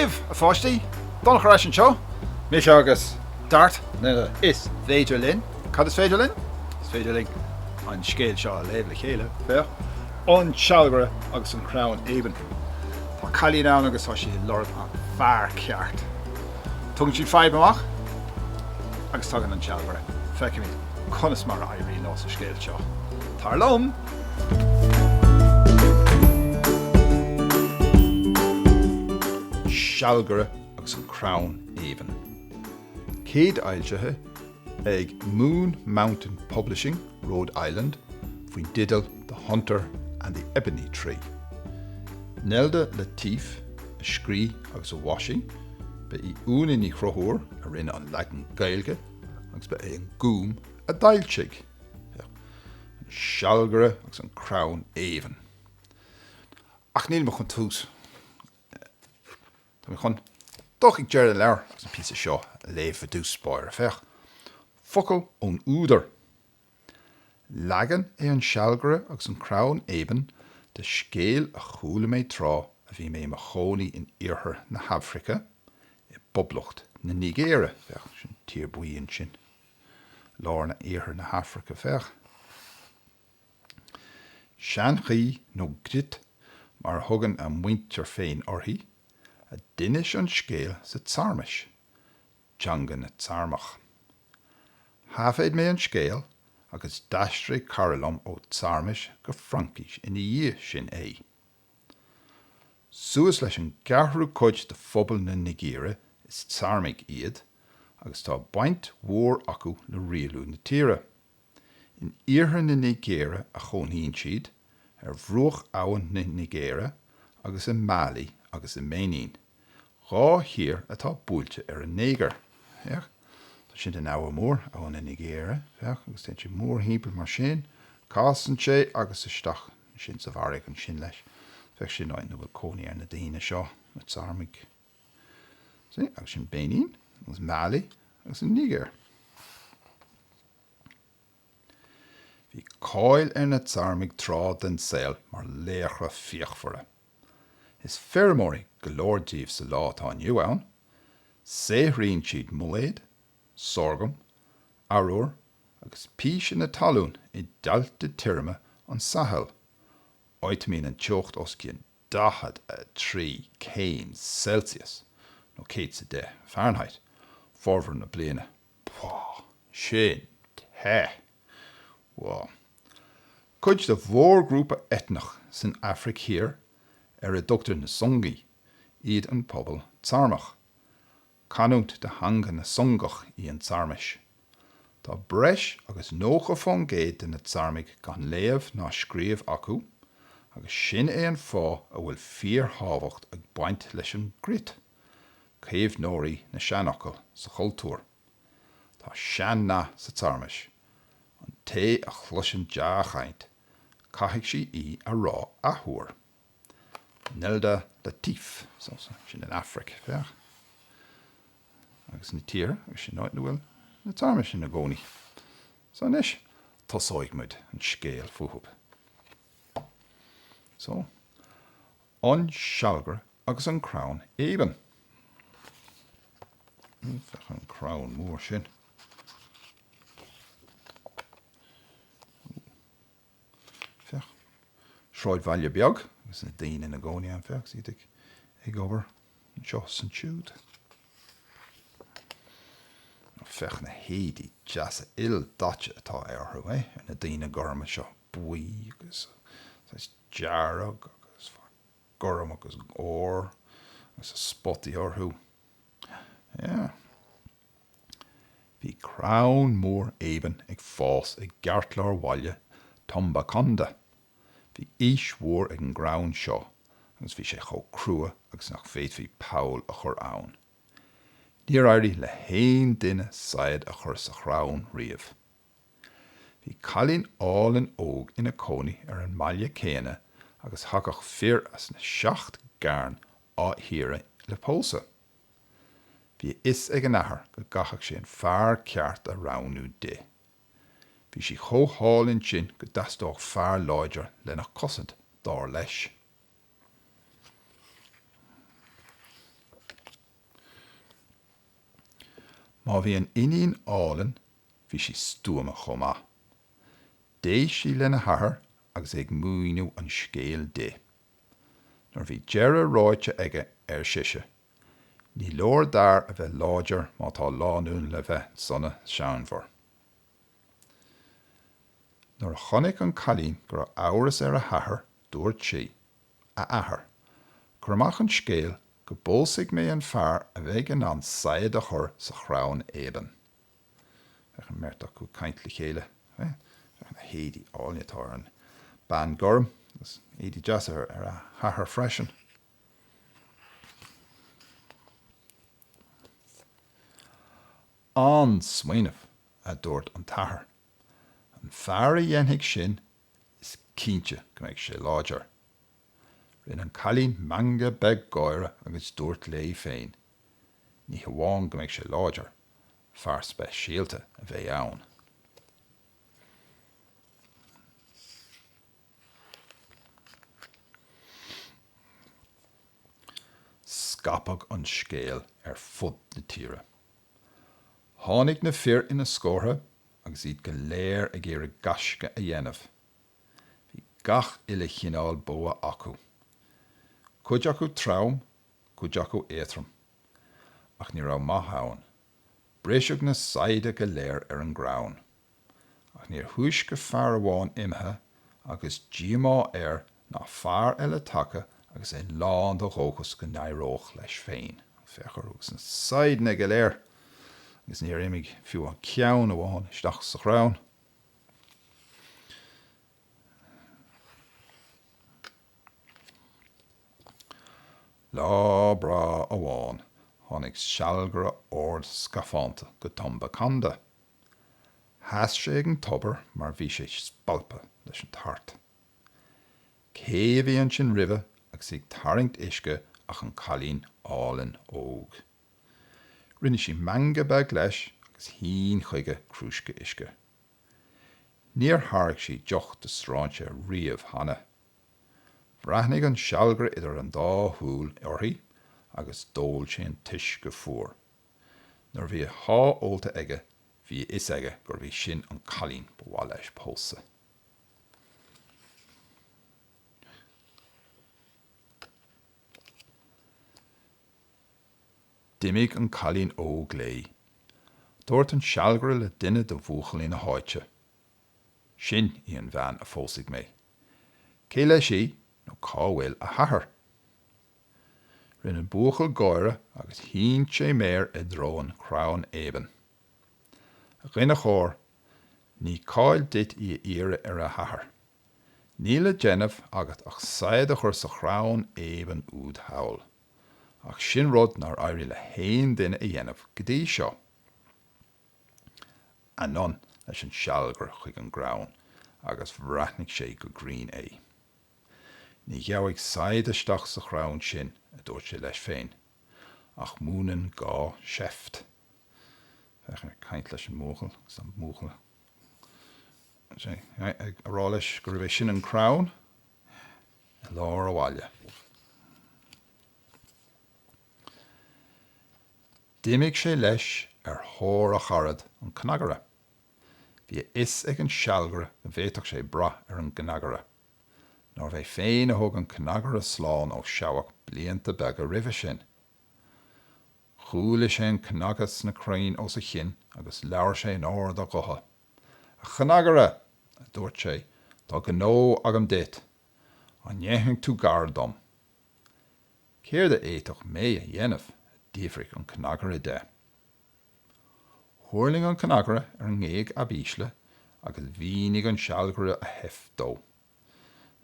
léamh fáistí, Donach ar an seo, mé agus dart na is féidir linn. Cad is féidir linn? Is féidir linn an scéil seo a léamh le chéile, féach. An Seagaire agus an Crann Éabainn. Tá cailín ann agus tá sí lorb an fearr ceart. Tugann siad feidh amach agus tugann an Seagaire. Feiceann mí conas mar éirí nás a scéil seo. Tar lom! Sealgaire agus an Crann Éabainn. Céad ailgethe ag Moon Mountain Publishing, Rhode Island, faoin didal The Hunter and the Ebony Tree. Nelde le tíf, a scrí agus a washing, be I úna ní chrothóir a rinne an legan Gaeilge, agus be é an gúm a dailsigh. Sealgaire agus an Crann Éabainn. Ach níl mo chun tús. Tá chun doch ag deir leir agus an písa seo a léamh a dús spáir a fech. Focail ón Údar. Legan é an Sealgaire agus an Crann Éabainn de scéil a chúla méid trá a bhí mé mar chónaí in iarthar na hAfraice I boblacht na Nigeria fech sin tír buíonn sin. Lár na iarthar na hAfraice fech. Sean chi nó grit mar thugann a muintir féin orthaí a duine an scéil sa tsarmis, teangan na tsarmach. Haféid mé an scéil agus daistre carlam ó tsarmis go Frankis ina dhí sin é. Suas leis an garthú cuid de phobal na Nigeria is tsarmig iad agus tá baint mhór acu le rialú na tíre. In iarthar na Nigeria a chónaíonn siad ar bhruach abhainn na Nigeria agus in Mali agus in Ménín. Rá hir atá búilte ar an néigear. Tá sin den áha mór abhainn na Nigeria, agus ten sin mór hímpel mar sin, cásan sé agus isteach sin sa bharraigh an sin leis. Fech sin áid nó bhfuil cónaí ar na daoine seo, na tsarmig. Agus sin Bénín, agus Mali, agus in Niger. Bhí cáil ar na tsarmig trá den scéil mar léachra fíochmhara. Is fearmóirí go leordíobh sa lá atá inniu ann, séithríonn siad muléad, sorghum, arúr agus pís na talún I dalta tirme an sahel. Áitimín an teocht os cían 43 Celsius, nó 110 Fahrenheit, forbhar na bliana. Pá, sin, the. Wow. Cuid de mhór grúpa etnach san Afric hir ar a dtugtar na songaí, iad an pobal tsarmach. Canúnt de hanga na songach I an tsarmis. Tá breis agus nócha fón géad de na tsarmig gan léamh ná scríomh acu, agus sin é an fá a bhfuil fíor hábhacht ag baint leis an grit. Céimh nóirí na seanachal sa chultúr. Tá sean na sa tsarmis. An té a chluisean deachaint, caithfidh sí I a rá athúr. Nelde le tíf, sin in Afric, fech. Agus na tír, agus sin áid bhfuil na tsarmis sin na gcónaí. So nis, tosáid muid an scéil futhub. So, an Sealgaire agus an Crann Éabainn. Fech an Crann mór sin. Fech. Shráid bhaile beag, agus na daoine na gcónaí an fech, síd ag obair an seo san siúd. Fech na héadí jazz il daite atá airthú, ar na daoine gorma seo buí agus dearag agus gorm agus ór agus a spotí orthú. Bhí Crann mór Éabainn ag fás ag geartláir bhaile tomba conda. Bhí ísmhór ag an grán seo, agus bhí sé chomh crua agus nach féad bhí phóil a chur ann. Léaráidí le haon duine saighead a chur sa chrán riamh. Bhí cailín álainn óg ina cónaí ar an maille céine agus thugach fir as na 7 gearn áithíre le phósadh. Bhí is ag an athair go gachadh sé an fearr ceart a ránú de. Bhí sí chomhtháilinn sin go dastóg fearr láidir lena cosad dár leis. Má bhí an iníon álainn, bhí si stúma chomá. Déis sí lena hathair agus ag múinú an scéil dé. Nor bhí deire ráite aige siise. Ní leor dar a bheith láidir má tá lánún le bheith sonna seanmhar. Nor chonig an cailín gur áras a hathair dúirt sí, a athair. Churmach an scéil go bólsaigh mé an fearr a bheith an saighead a chur sa Crann Éabainn. Fech an mert acu caint le chéile. Fech an héadí álainn an ban gorm. Gus éadí deas a hathair freisin. An smaoinemh a dúirt an tathair. An fearr a dhéanfaigh sin is cínte go mbeidh sé láidir. Rinne an cailín manga beag gáire agus dúirt lé féin. Ní hamháin go mbeidh sé láidir, fearr speisialta a bheith ann. Scapag an scéil fud na tíre. Tháinig na fir ina scórtha agus iad go léir ag éirigh gasce a dhéanamh. Bhí gach uile chinál bua acu. Cuid acu tram, cuid acu éitrim. Ach ní raibh maith ann. Bréiseach na saighead go léir an grán. Ach níor thuais go fearr amháin imthe agus díomá ná fearr eile take agus é lán do róchas go nairóch leis féin. Fechar agus an saighead go léir. Agus níor imig fiú an ceann amháin isteach sa chrán. Lá bra amháin, tháinig sealgaire ord scafánta go tomba canda. Theas sé ag an tobar mar bhí sé spalpa leis an tart. Cé bhí an sin ribhe agus ag tarraingt isce ach an cailín álainn óg. Rinne sí manga beag leis agus hín chuige crúisce isce. Níor tharraigh sí deoch de sráinte riamh hana. Bhreathnaigh an sealgaire idir an dá thúil orthaí agus dóil sé an tuis go fuair. Nor bhí há ólta aige, bhí is aige gur bhí sin an cailín bhá leis phósadh. Dimig an cailín óg lé. Dúirt an sealgaire le duine do bhuachal ina háite. Sin í an bhean a phósadh mé. Cé lei sí nó cáhfuil a hathair. Rinne buachal gáire agus hín sé méir I drón Crann Éabainn. Rinne chóir, ní cáil dit í ire a hathair. Ní le déanamh agat ach saighead a chur sa Crann Éabainn úd hail. Ach sin rud nar éirí le héin duine a dhéanamh go dtí seo. Anon leis an sealgaire chuig an grán agus bhreathnaigh sé go grín é. Ní gheabhaigh saighead isteach sa chrán sin a dúirt sé leis féin, ach múnan gá sheift. Fechar caint leis an múchal, gus an múchal. Ará leis gur bheith sin an crán, a lár a bhaile. Dimig sé leis thóir a charad an cnagara. Bhí is ag an sealgaire go bhféadfadh sé bra an gnagara. Nor bheith féin a thug an cnagara sláán ó seabhach blianta beag a ribhe sin. Chúla sé an cnagas na crainn ó sa chin agus leabhar sé an ard a gotha. A chnagara, a dúirt sé, tá go nó agam dit, an dhéithing tú gar dom. Céir de éitoch mé a dhéanamh, díomhraigh an cnagara de. Thuirling an cnagara an ngéig a bísle agus bhínig an sealgaire a heft dó.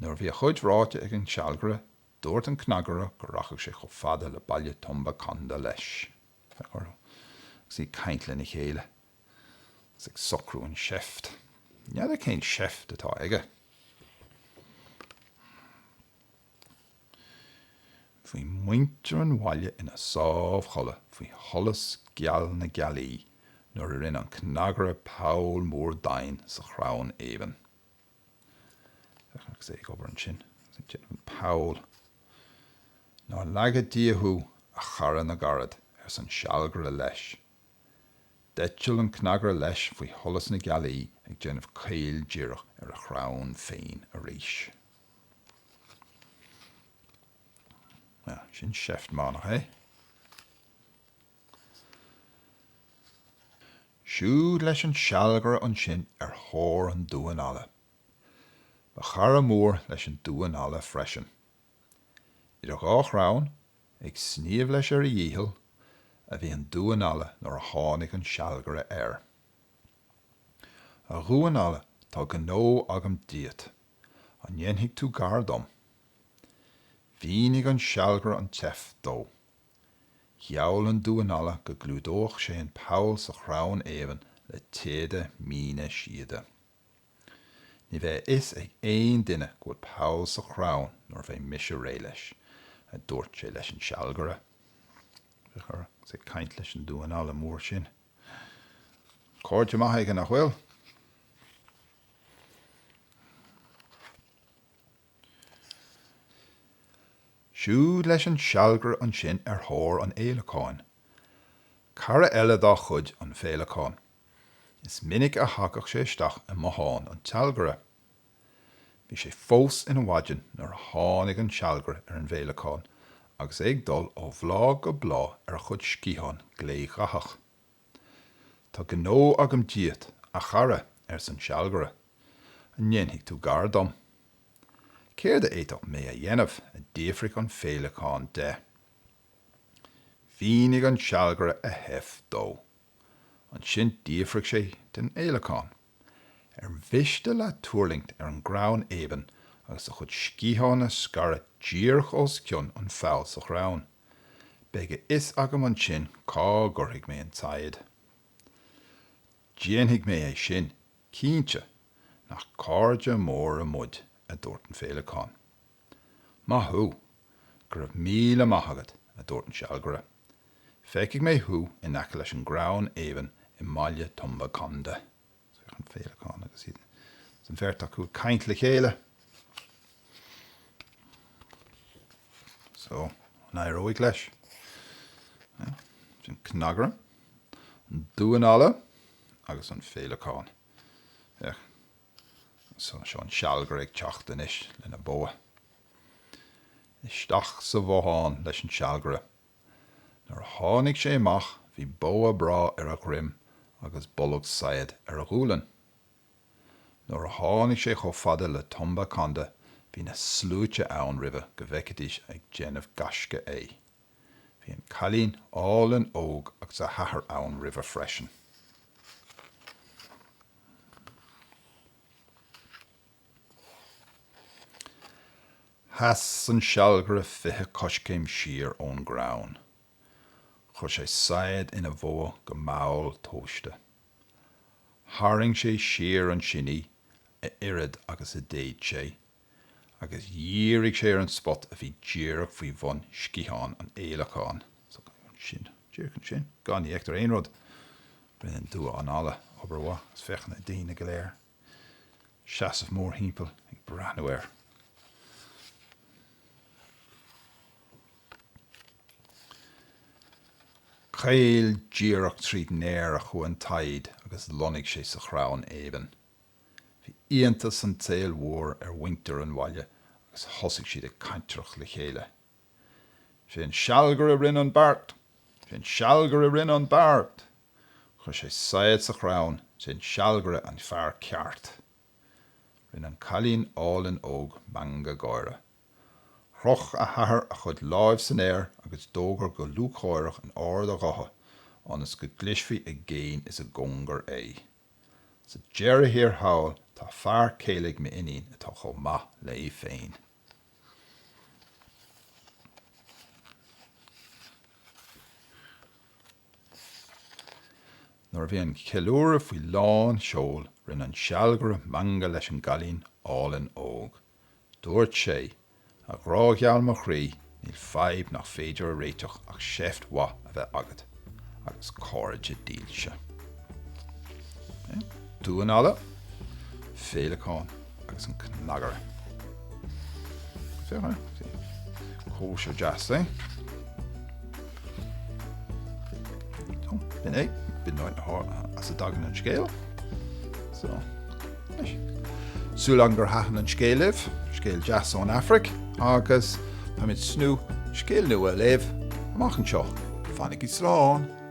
Nuair bhí a chuid ráite ag an sealgaire, dúirt an cnagara go rachaigh sé go fada le baile tomba canda leis. Agus í caint lena chéile. Agus ag socrú an sheift. Nead a cén sheift atá aige. Bhí muintir an bhaile ina sábh chola faoi tholas geal na gealaí nuair a rinne an cnagara Pál mór dain sa Crann Éabainn. Agus ag obair an sin, Pál. Ná leagad díothú a charan na garad san sealgaire leis. Deitiúil an cnagar leis faoi tholas na gealaí ag déanamh ceil díreach a chránn féin a rís. Sin sheift mánach, Siúd leis an sealgaire an sin thóir an dúan ala. Ba chara mór leis an dúan ala freisin. Idir gá chránn ag sníomh leis ar a dhéal a bhí an dúan ala nar a tháinig an sealgaire air. A dhúan ala tá gnó agam díot, an dhéanfaidh tú gar dom. Bhínig an sealgaire an teif dó. Cheall an dúan ala go glúdóch sé an phóil sa Crann Éabainn le téide míne siade. Ní bheith is ag éon duine go phóil sa Crann nor bheith mise ré leis, a dúirt sé leis an sealgaire. Sé caint leis an dúan ala mór sin. Cóirte maithe ag nach bhfuil. Siúd leis an sealgaire an sin thóir an éalacháin. Cara eile dá chud an féalacháin. Is minic a thagach sé isteach i motháin an sealgaire. Bhí sé fós ina bhaidin nar a tháinig an sealgaire ar an bhéalacháin, agus ag dul ó bhlá go blá ar chud scíthán gléigheachach. Tá gnó agam díot a chara ar san sealgaire, an dhéanfaidh tú gar dom. Céir de éadach mé a dhéanamh a déifrigh an féalacháin de. Bhínig an sealgaire a theif dó. An sin díofrigh sé den éalacháin. Bhiste le tuairlingt ar an Crann Éabainn agus a chud scíthán a scarra díorch os cionn an phóil sa Crann. Beige is agam an sin cá gurthaigh mé an saighead. Déanfaidh mé é sin, cínte, nach cáirde mór a mud a dúirt an féalacháin. Maithú, gur raibh míle maithagad a dúirt an sealgaire. Feicigh mé thu in aice leis an Crann Éabainn i mbaile tomba conda. An féalacháin agus iad. San bheirteach chu caint le chéile. So, an éireoigh leis. Sin cnagra, an dúan ala, agus an féalacháin. So seo an sealgaire ag teachtain is lena bóa. Isteach sa bháin leis an sealgaire. Nar tháinig sé amach, bhí bóa brá ar a grim agus bolg saighead ar a ghúlann. Nar tháinig sé chomh fada le tomba conda, bhí na slúite ann ribh go bhfeicidís ag déanamh gasca é. Bhí an cailín álainn óg agus a hathair ann ribh freisin. Has an sealgaire fithe coscéim siar ón Crann. Chur sé saighead ina bhóa go maol tóiste. Tharraing sé siar an sinní a irid agus a déad sé, agus dhíorigh sé ar an spot a bhí díreach faoi bhun scíthán an éalacháin. So sin, díreach an sin, gan í echtar aon rud. Brenn dua an ala obair is fechan a daoine go léir. Seasamh mór hímpel ag breathnú air. Cail díreach tríd néir a chuan taid agus lonig sé sa Crann Éabainn. Bhí íontas an tail mhór ar winter an bhaile agus thosaigh siad a cainteach le chéile. Sé an sealgaire rinne an bart, sé an sealgaire rinne an bart. Chur sé saighead sa Crann, sé an sealgaire an fearr ceart. Rinne an cailín álainn óg manga gáire. Chroch a hathair a chud láimh san air agus dógur go lúchóireach an ard a gatha, anas go glisfí a géin is a gongar é. Sa dearra hir hail tá fearr céalaigh me inín atá chomh maith le féin. Nor bhí an ceiliúra faoi lán seol rinne an sealgaire manga leis an cailín álainn óg. Dúirt sé, a grágheall mo chrí, níl feib nach féidir a réiteach ach sheift wa a bheith agad, agus cáirde díalse. Dúan ala, féalacháin agus an cnagar. Féach cóise jazz, Bin é. bin nóid as a dagan an scéil. So, súlan gur hachan an scéileh, scéil deas ón Afraic, agus tá mid snú scéil nua léamh amach an seo. Fáinnig is slán.